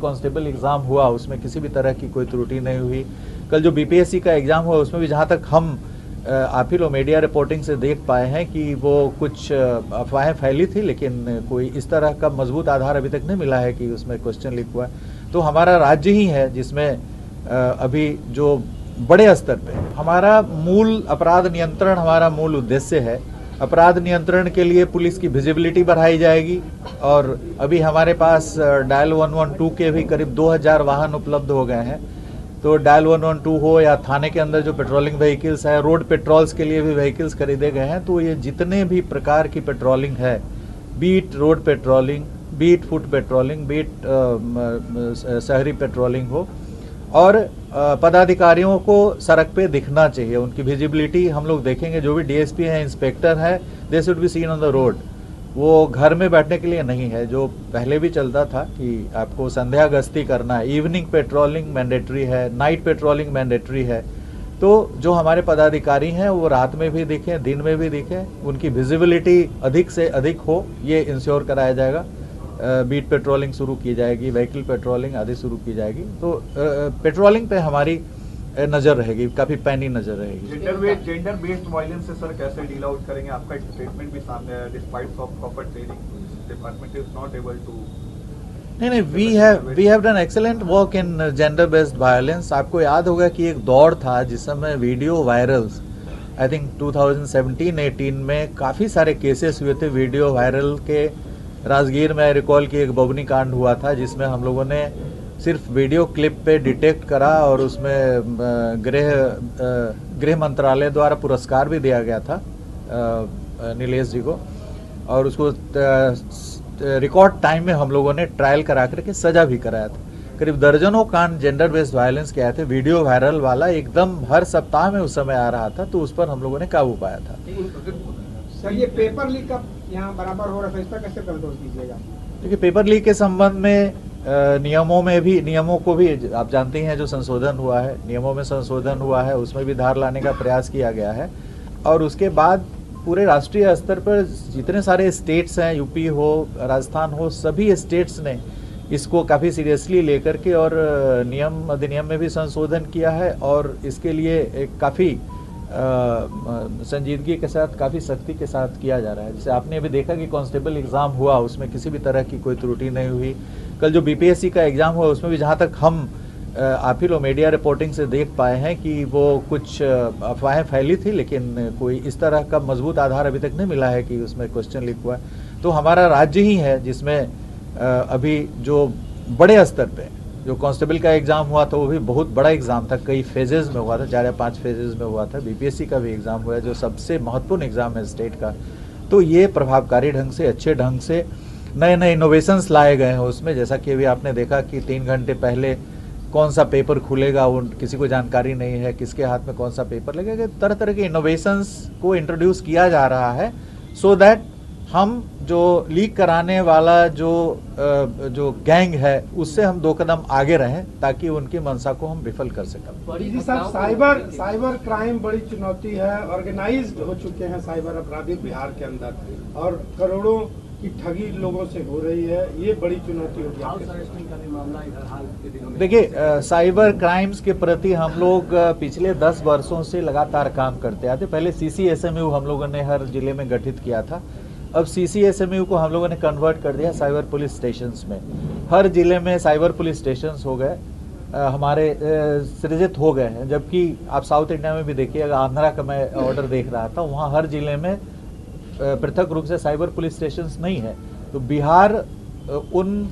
Constable exam हुआ उसमें किसी भी तरह की कोई त्रुटि नहीं हुई। कल जो बीपीएससी का एग्जाम हुआ उसमें भी जहां तक हम आप ही लोग मीडिया रिपोर्टिंग से देख पाए हैं कि वो कुछ अफवाहें फैली थी, लेकिन कोई इस तरह का मजबूत आधार अभी तक नहीं मिला है कि उसमें क्वेश्चन लीक हुआ है। तो हमारा राज्य ही है जिसमें अभी जो बड़े स्तर पे हमारा मूल अपराध नियंत्रण हमारा मूल उद्देश्य है। अपराध नियंत्रण के लिए पुलिस की विजिबिलिटी बढ़ाई जाएगी और अभी हमारे पास डायल 112 के भी करीब 2000 वाहन उपलब्ध हो गए हैं। तो डायल 112 हो या थाने के अंदर जो पेट्रोलिंग व्हीकल्स है, रोड पेट्रोल्स के लिए भी व्हीकल्स खरीदे गए हैं। तो ये जितने भी प्रकार की पेट्रोलिंग है, beat road patrolling, beat foot patrolling, beat शहरी पेट्रोलिंग हो, और पदाधिकारियों को सड़क पे दिखना चाहिए, उनकी विजिबिलिटी हम लोग देखेंगे। जो भी डीएसपी है, इंस्पेक्टर है, they should be seen on the road. वो घर में बैठने के लिए नहीं है, जो पहले भी चलता था कि आपको संध्या गश्ती करना है। इवनिंग पेट्रोलिंग मैंडेटरी है, नाइट पेट्रोलिंग मैंडेटरी है। तो जो हमारे पदाधिकारी हैं वो रात में भी दिखें, दिन में भी दिखें, उनकी विजिबिलिटी अधिक से अधिक हो, ये इंश्योर कराया जाएगा। बीट पेट्रोलिंग शुरू की जाएगी, व्हीकल पेट्रोलिंग आदि शुरू की जाएगी। तो पेट्रोलिंग पे हमारी नजर रहेगी, काफी पैनी नजर रहेगी। जेंडर बेस्ड वायलेंस से सर कैसे डील आउट करेंगे? आपका एक स्टेटमेंट भी सामने आया, despite of proper training department is not able to. नहीं, we have done excellent work in gender based violence. आपको याद होगा कि एक दौर था जिस समय वीडियो वायरल्स, आई थिंक 2017-18 में काफी सारे केसेस हुए थे वीडियो वायरल के। राजगीर में रिकॉल की एक बबनी कांड हुआ था जिसमें हम लोगों ने सिर्फ वीडियो क्लिप पे डिटेक्ट करा और उसमें गृह मंत्रालय द्वारा पुरस्कार भी दिया गया था नीलेश जी को, और उसको रिकॉर्ड टाइम में हम लोगों ने ट्रायल करा करके सजा भी कराया था। करीब दर्जनों कांड जेंडर बेस्ड वायलेंस के आए थे। वीडियो वायरल वाला एकदम हर सप्ताह में उस समय आ रहा था, तो उस पर हम लोगों ने काबू पाया था। सर, ये पेपर लीक अब यहाँ बराबर हो रहा था, इस पर कैसे कंट्रोल कीजिएगा? देखिए, पेपर लीक के संबंध में नियमों को भी आप जानते हैं जो संशोधन हुआ है, नियमों में संशोधन हुआ है, उसमें भी धार लाने का प्रयास किया गया है। और उसके बाद पूरे राष्ट्रीय स्तर पर जितने सारे स्टेट्स हैं, यूपी हो, राजस्थान हो, सभी स्टेट्स ने इसको काफ़ी सीरियसली लेकर के और नियम अधिनियम में भी संशोधन किया है और इसके लिए एक काफ़ी संजीदगी के साथ, काफ़ी सख्ती के साथ किया जा रहा है। जैसे आपने अभी देखा कि कांस्टेबल एग्ज़ाम हुआ उसमें किसी भी तरह की कोई त्रुटि नहीं हुई। कल जो बीपीएससी का एग्ज़ाम हुआ उसमें भी जहाँ तक हम आप ही लोग मीडिया रिपोर्टिंग से देख पाए हैं कि वो कुछ अफवाहें फैली थी, लेकिन कोई इस तरह का मजबूत आधार अभी तक नहीं मिला है कि उसमें क्वेश्चन लीक हुआ है। तो हमारा राज्य ही है जिसमें अभी जो बड़े स्तर पे जो कांस्टेबल का एग्ज़ाम हुआ था वो भी बहुत बड़ा एग्ज़ाम था, कई फेजेस में हुआ था, 4 या 5 फेजेस में हुआ था। बीपीएससी का भी एग्ज़ाम हुआ है जो सबसे महत्वपूर्ण एग्ज़ाम है स्टेट का। तो ये प्रभावकारी ढंग से, अच्छे ढंग से नए नए इनोवेशंस लाए गए हैं उसमें। जैसा कि अभी आपने देखा कि 3 घंटे पहले कौन सा पेपर खुलेगा वो किसी को जानकारी नहीं है, किसके हाथ में कौन सा पेपर लगेगा। तरह तरह के इनोवेशंस को इंट्रोड्यूस किया जा रहा है सो दैट हम जो लीक कराने वाला जो गैंग है उससे हम 2 कदम आगे रहें ताकि उनकी मंशा को हम विफल कर सकें। जी साहब, साइबर क्राइम बड़ी चुनौती है। ऑर्गेनाइज्ड हो चुके हैं साइबर अपराधी बिहार के अंदर और करोड़ों की ठगी लोगों से हो रही है, ये बड़ी चुनौती होगी। देखिए, साइबर क्राइम्स के प्रति हम लोग पिछले 10 वर्षों से लगातार काम करते आते। पहले CCSMU हम लोगों ने हर जिले में गठित किया था। अब CCSMU को हम लोगों ने कन्वर्ट कर दिया साइबर पुलिस स्टेशंस में। हर जिले में साइबर पुलिस स्टेशंस हो गए, हमारे सृजित हो गए हैं। जबकि आप साउथ इंडिया में भी देखिएगा, आंध्रा का मैं ऑर्डर देख रहा था, वहाँ हर जिले में पृथक रूप से साइबर पुलिस स्टेशंस नहीं है। तो बिहार उन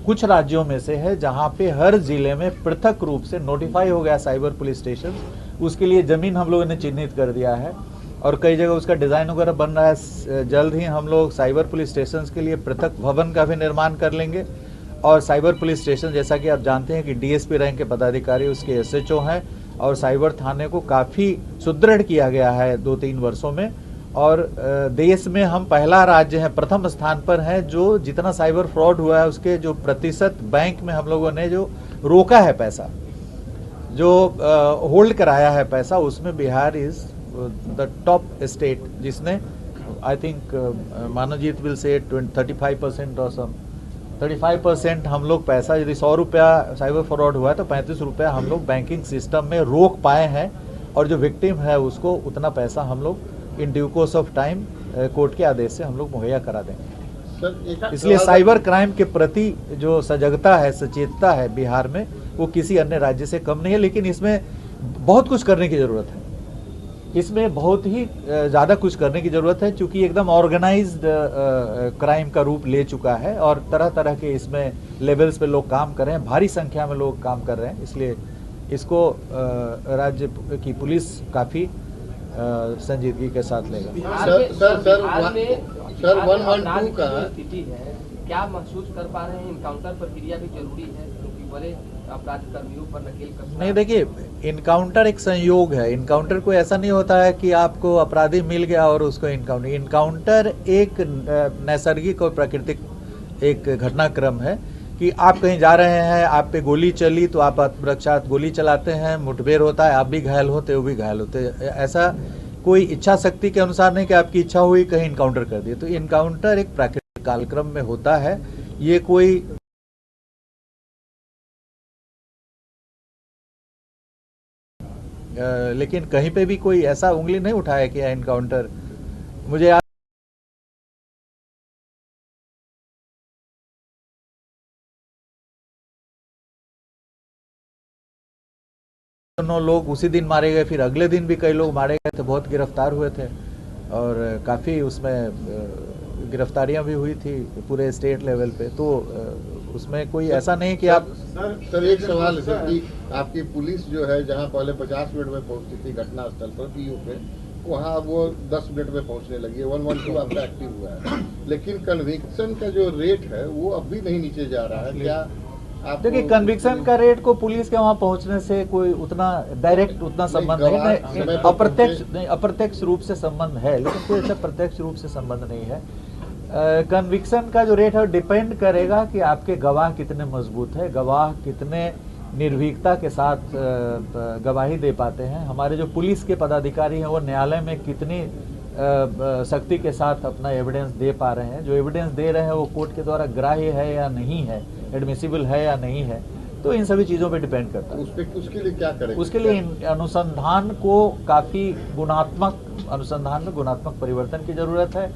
कुछ राज्यों में से है जहाँ पे हर जिले में पृथक रूप से नोटिफाई हो गया साइबर पुलिस स्टेशन। उसके लिए जमीन हम लोगों ने चिन्हित कर दिया है और कई जगह उसका डिज़ाइन वगैरह बन रहा है। जल्द ही हम लोग साइबर पुलिस स्टेशन के लिए पृथक भवन का भी निर्माण कर लेंगे। और साइबर पुलिस स्टेशन, जैसा कि आप जानते हैं कि DSP रैंक के पदाधिकारी उसके SHO हैं और साइबर थाने को काफ़ी सुदृढ़ किया गया है 2-3 वर्षों में। और देश में हम पहला राज्य है, प्रथम स्थान पर है जो जितना साइबर फ्रॉड हुआ है उसके जो प्रतिशत बैंक में हम लोगों ने जो रोका है पैसा, जो होल्ड कराया है पैसा, उसमें Bihar is the top state जिसने I think Manavjit will say 35% और सम 35% हम लोग पैसा, यदि 100 रुपया साइबर फ्रॉड हुआ है तो 35 रुपया हम लोग बैंकिंग सिस्टम में रोक पाए हैं, और जो विक्टिम है उसको उतना पैसा हम लोग in due course of time court के आदेश से हम लोग मुहैया करा देंगे। इसलिए साइबर क्राइम के प्रति जो सजगता है, सचेतता है बिहार में, वो किसी अन्य राज्य से कम नहीं है। लेकिन इसमें बहुत कुछ करने की ज़रूरत है, इसमें बहुत ही ज़्यादा कुछ करने की ज़रूरत है, क्योंकि एकदम ऑर्गेनाइज्ड क्राइम का रूप ले चुका है और तरह तरह के इसमें लेवल्स पे लोग काम कर रहे हैं, भारी संख्या में लोग काम कर रहे हैं। इसलिए इसको राज्य की पुलिस काफ़ी संजीदगी के साथ लेगा। सर 112 का स्थिति है, क्या महसूस कर पा रहे हैं? इनकाउंटर प्रक्रिया भी जरूरी है क्योंकि बड़े अपराध कर्मियों पर नकेल कसना। नहीं, देखिए, इनकाउंटर एक संयोग है। इनकाउंटर कोई ऐसा नहीं होता है कि आपको अपराधी मिल गया और उसको इनकाउंटर एक नैसर्गिक और प्राकृतिक एक घटनाक्रम है कि आप कहीं जा रहे हैं, आप पे गोली चली तो आप आत्मरक्षार्थ गोली चलाते हैं, मुठभेड़ होता है, आप भी घायल होते, वो भी घायल होते। ऐसा कोई इच्छा शक्ति के अनुसार नहीं कि आपकी इच्छा हुई कहीं इनकाउंटर कर दिए। तो इनकाउंटर एक प्राकृतिक कालक्रम में होता है। ये कोई लेकिन कहीं पे भी कोई ऐसा उंगली नहीं उठाया कि इनकाउंटर, मुझे याद दोनों लोग उसी दिन मारे गए, फिर अगले दिन भी कई लोग मारे गए थे, बहुत गिरफ्तार हुए थे और काफ़ी उसमें गिरफ्तारियां भी हुई थी पूरे स्टेट लेवल पे। तो उसमें कोई ऐसा नहीं कि आप सर एक सवाल है सर कि आपकी पुलिस जो है जहां पहले 50 मिनट में पहुंचती थी घटना स्थल पर पीओ पे, वहां वो 10 मिनट में पहुंचने लगी है। 112 आपका एक्टिव हुआ है, लेकिन कन्विक्शन का जो रेट है वो अब भी नहीं नीचे जा रहा है। क्या आप देखिए, कन्विक्शन का रेट को पुलिस के वहां पहुंचने से कोई उतना डायरेक्ट उतना संबंध नहीं, अप्रत्यक्ष रूप से संबंध है, लेकिन कोई ऐसा प्रत्यक्ष रूप से संबंध नहीं है। कन्विक्शन का जो रेट है डिपेंड करेगा कि आपके गवाह कितने मजबूत है, गवाह कितने निर्भीकता के साथ गवाही दे पाते हैं, हमारे जो पुलिस के पदाधिकारी हैं वो न्यायालय में कितनी सख्ती के साथ अपना एविडेंस दे पा रहे हैं, जो एविडेंस दे रहे हैं वो कोर्ट के द्वारा ग्राह्य है या नहीं है, एडमिसिबल है या नहीं है। तो इन सभी चीज़ों पे डिपेंड करता है। उसके लिए क्या करें? उसके लिए अनुसंधान को काफ़ी अनुसंधान में गुणात्मक परिवर्तन की ज़रूरत है।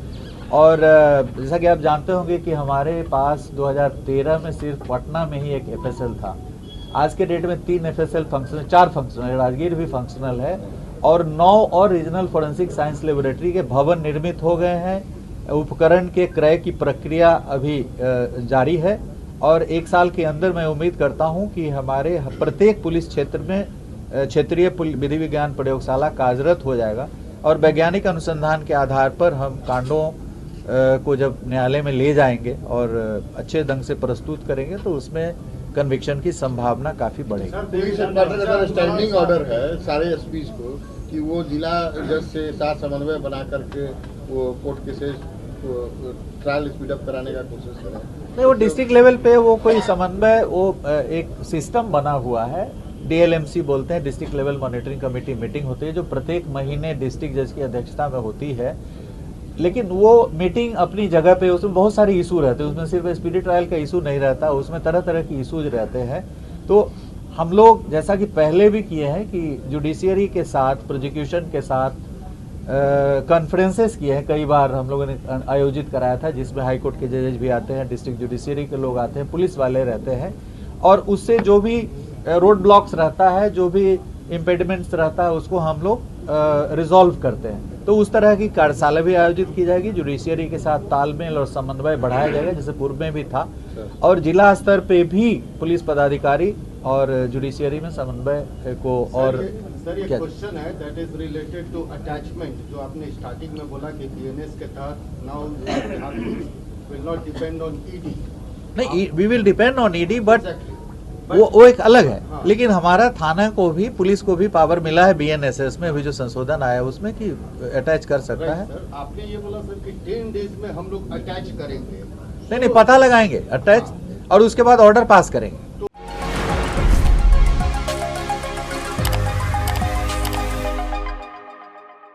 और जैसा कि आप जानते होंगे कि हमारे पास 2013 में सिर्फ पटना में ही एक FSL था। आज के डेट में 3 FSL फंक्शनल, 4 फंक्शनल, राजगीर भी फंक्शनल है और 9 और रीजनल फोरेंसिक साइंस लेबोरेटरी के भवन निर्मित हो गए हैं। उपकरण के क्रय की प्रक्रिया अभी जारी है और 1 साल के अंदर मैं उम्मीद करता हूं कि हमारे प्रत्येक पुलिस क्षेत्र में क्षेत्रीय विधि विज्ञान प्रयोगशाला कार्यरत हो जाएगा और वैज्ञानिक अनुसंधान के आधार पर हम कांडों को जब न्यायालय में ले जाएंगे और अच्छे ढंग से प्रस्तुत करेंगे तो उसमें कन्विक्शन की संभावना काफी बढ़ेगी। पुलिस हेडक्वार्टर का स्टैंडिंग ऑर्डर है सारे एसपीज को कि वो जिला जज से साथ समन्वय बना करके वो court cases trial speed up कराने का कोशिश करें। नहीं, वो डिस्ट्रिक्ट लेवल पे वो कोई समन्वय, वो एक सिस्टम बना हुआ है, DLMC बोलते हैं, district level monitoring committee meeting होती है जो प्रत्येक महीने डिस्ट्रिक्ट जज की अध्यक्षता में होती है। लेकिन वो मीटिंग अपनी जगह पे, उसमें बहुत सारे इशू रहते हैं, उसमें सिर्फ स्पीडी ट्रायल का इशू नहीं रहता, उसमें तरह तरह की इशूज रहते हैं। तो हम लोग जैसा कि पहले भी किए हैं कि जुडिशियरी के साथ, प्रोसिक्यूशन के साथ कॉन्फ्रेंसेस किए हैं, कई बार हम लोगों ने आयोजित कराया था जिसमें हाई कोर्ट के जजेस भी आते हैं, डिस्ट्रिक्ट जुडिशियरी के लोग आते हैं, पुलिस वाले रहते हैं और उससे जो भी रोड ब्लॉक्स रहता है, जो भी इम्पेडिमेंट्स रहता है उसको हम लोग रिजॉल्व करते हैं। तो उस तरह की कार्यशाला भी आयोजित की जाएगी, जुडिशियरी के साथ तालमेल और समन्वय बढ़ाया जाएगा जैसे पूर्व में भी था और जिला स्तर पे भी पुलिस पदाधिकारी और जुडिशियरी में समन्वय को। और सर ये क्वेश्चन है that is related to attachment, जो आपने स्टार्टिंग में बोला कि BNS के तहत now will not depend on ED। नहीं, we will depend on ED but वो एक अलग है। हाँ। लेकिन हमारा थाना को भी, पुलिस को भी पावर मिला है BNSS में, अभी जो संशोधन आया है उसमें कि अटैच कर सकता है। सर आपने ये बोला सर कि 10 डेज में हम लोग अटैच करेंगे। नहीं, पता लगाएंगे अटैच और उसके बाद ऑर्डर पास करेंगे।